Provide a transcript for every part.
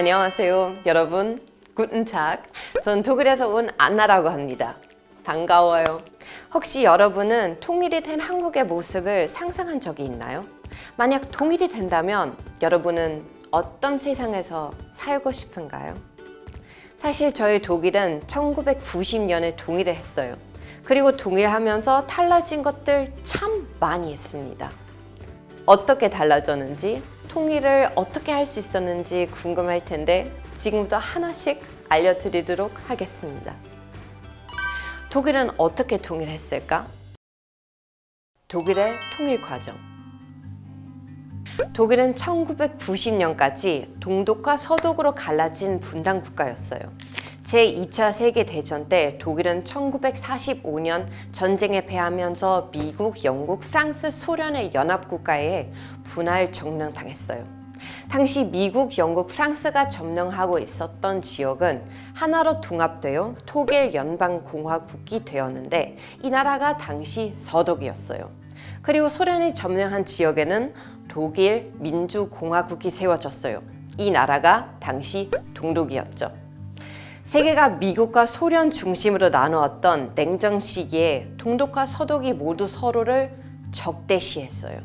안녕하세요, 여러분. Guten Tag. 전 독일에서 온 안나라고 합니다. 반가워요. 혹시 여러분은 통일이 된 한국의 모습을 상상한 적이 있나요? 만약 통일이 된다면 여러분은 어떤 세상에서 살고 싶은가요? 사실 저희 독일은 1990년에 통일을 했어요. 그리고 통일하면서 달라진 것들 참 많이 있습니다. 어떻게 달라졌는지, 통일을 어떻게 할 수 있었는지 궁금할 텐데 지금부터 하나씩 알려드리도록 하겠습니다. 독일은 어떻게 통일했을까? 독일의 통일 과정. 독일은 1990년까지 동독과 서독으로 갈라진 분단 국가였어요. 제2차 세계대전 때 독일은 1945년 전쟁에 패하면서 미국, 영국, 프랑스, 소련의 연합국가에 분할 점령당했어요. 당시 미국, 영국, 프랑스가 점령하고 있었던 지역은 하나로 통합되어 독일 연방공화국이 되었는데 이 나라가 당시 서독이었어요. 그리고 소련이 점령한 지역에는 독일 민주공화국이 세워졌어요. 이 나라가 당시 동독이었죠. 세계가 미국과 소련 중심으로 나누었던 냉전 시기에 동독과 서독이 모두 서로를 적대시했어요.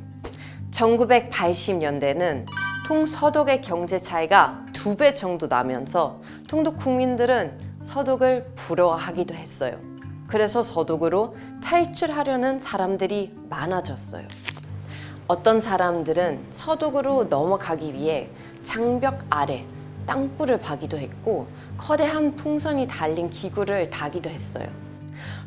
1980년대는 동서독의 경제 차이가 2배 정도 나면서 동독 국민들은 서독을 부러워하기도 했어요. 그래서 서독으로 탈출하려는 사람들이 많아졌어요. 어떤 사람들은 서독으로 넘어가기 위해 장벽 아래 땅굴을 파기도 했고 거대한 풍선이 달린 기구를 타기도 했어요.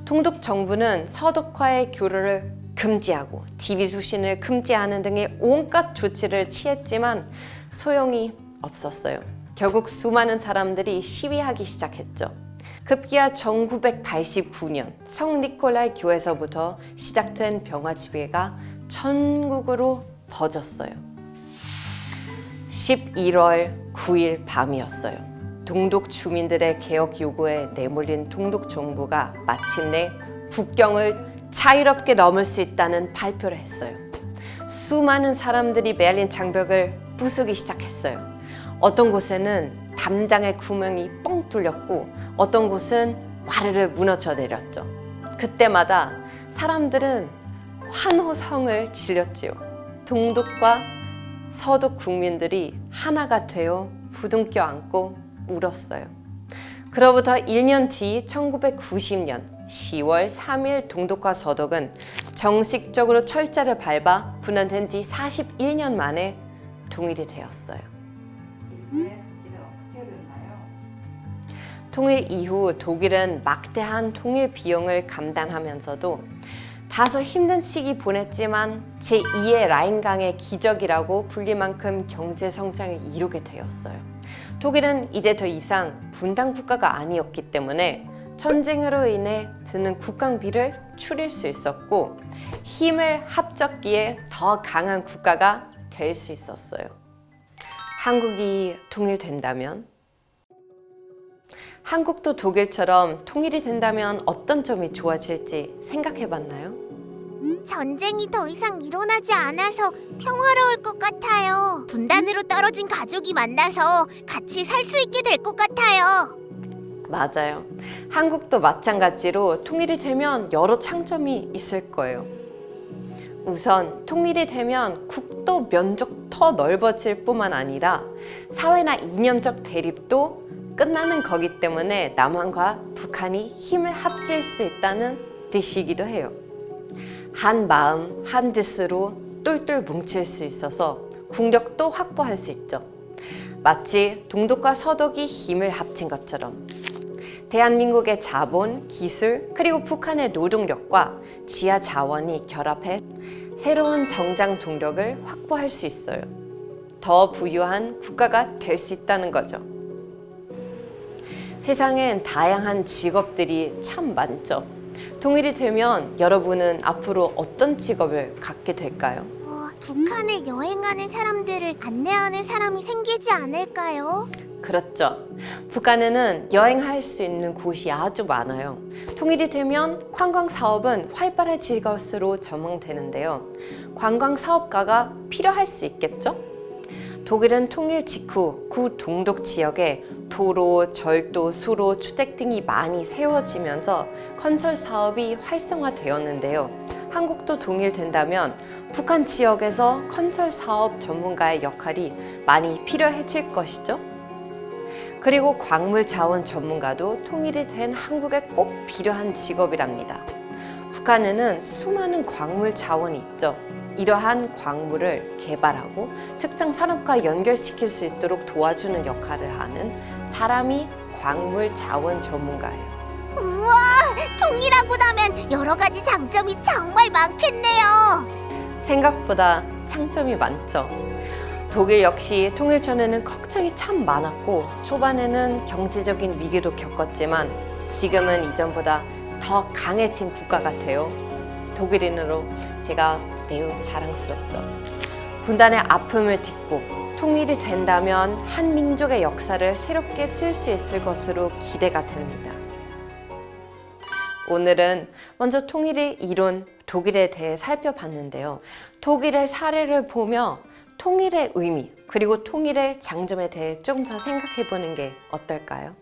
동독 정부는 서독과의 교류를 금지하고 TV 수신을 금지하는 등의 온갖 조치를 취했지만 소용이 없었어요. 결국 수많은 사람들이 시위하기 시작했죠. 급기야 1989년 성 니콜라이 교회에서부터 시작된 병화 집회가 전국으로 퍼졌어요. 11월 9일 밤이었어요. 동독 주민들의 개혁 요구에 내몰린 동독 정부가 마침내 국경을 자유롭게 넘을 수 있다는 발표를 했어요. 수많은 사람들이 베를린 장벽을 부수기 시작했어요. 어떤 곳에는 담장의 구멍이 뻥 뚫렸고 어떤 곳은 와르르 무너져 내렸죠. 그때마다 사람들은 환호성을 질렀지요. 동독과 서독 국민들이 하나가 되어 부둥켜 안고 울었어요. 그로부터 1년 뒤 1990년 10월 3일 동독과 서독은 정식적으로 철자를 밟아 분단된 지 41년 만에 통일이 되었어요. 통일 이후 독일은 막대한 통일 비용을 감당하면서도 다소 힘든 시기 보냈지만 제2의 라인강의 기적이라고 불릴 만큼 경제 성장을 이루게 되었어요. 독일은 이제 더 이상 분단 국가가 아니었기 때문에 전쟁으로 인해 드는 국방비를 줄일 수 있었고 힘을 합쳤기에 더 강한 국가가 될 수 있었어요. 한국이 통일된다면? 한국도 독일처럼 통일이 된다면 어떤 점이 좋아질지 생각해 봤나요? 전쟁이 더 이상 일어나지 않아서 평화로울 것 같아요. 분단으로 떨어진 가족이 만나서 같이 살 수 있게 될 것 같아요. 맞아요. 한국도 마찬가지로 통일이 되면 여러 장점이 있을 거예요. 우선 통일이 되면 국도 면적 더 넓어질 뿐만 아니라 사회나 이념적 대립도 끝나는 거기 때문에 남한과 북한이 힘을 합칠 수 있다는 뜻이기도 해요. 한 마음, 한 뜻으로 똘똘 뭉칠 수 있어서 국력도 확보할 수 있죠. 마치 동독과 서독이 힘을 합친 것처럼 대한민국의 자본, 기술, 그리고 북한의 노동력과 지하 자원이 결합해 새로운 성장 동력을 확보할 수 있어요. 더 부유한 국가가 될 수 있다는 거죠. 세상엔 다양한 직업들이 참 많죠. 통일이 되면 여러분은 앞으로 어떤 직업을 갖게 될까요? 북한을 여행하는 사람들을 안내하는 사람이 생기지 않을까요? 그렇죠. 북한에는 여행할 수 있는 곳이 아주 많아요. 통일이 되면 관광 사업은 활발해질 것으로 전망되는데요. 관광 사업가가 필요할 수 있겠죠? 독일은 통일 직후 구 동독 지역에 도로, 절도, 수로, 주택 등이 많이 세워지면서 건설 사업이 활성화되었는데요. 한국도 동일된다면 북한 지역에서 건설 사업 전문가의 역할이 많이 필요해질 것이죠. 그리고 광물 자원 전문가도 통일이 된 한국에 꼭 필요한 직업이랍니다. 북한에는 수많은 광물 자원이 있죠. 이러한 광물을 개발하고 특정 산업과 연결시킬 수 있도록 도와주는 역할을 하는 사람이 광물 자원 전문가예요. 우와, 통일하고 나면 여러 가지 장점이 정말 많겠네요. 생각보다 장점이 많죠. 독일 역시 통일 전에는 걱정이 참 많았고 초반에는 경제적인 위기도 겪었지만 지금은 이전보다 더 강해진 국가 같아요. 독일인으로 제가 매우 자랑스럽죠. 분단의 아픔을 딛고 통일이 된다면 한 민족의 역사를 새롭게 쓸 수 있을 것으로 기대가 됩니다. 오늘은 먼저 통일의 이론, 독일에 대해 살펴봤는데요. 독일의 사례를 보며 통일의 의미, 그리고 통일의 장점에 대해 좀 더 생각해 보는 게 어떨까요?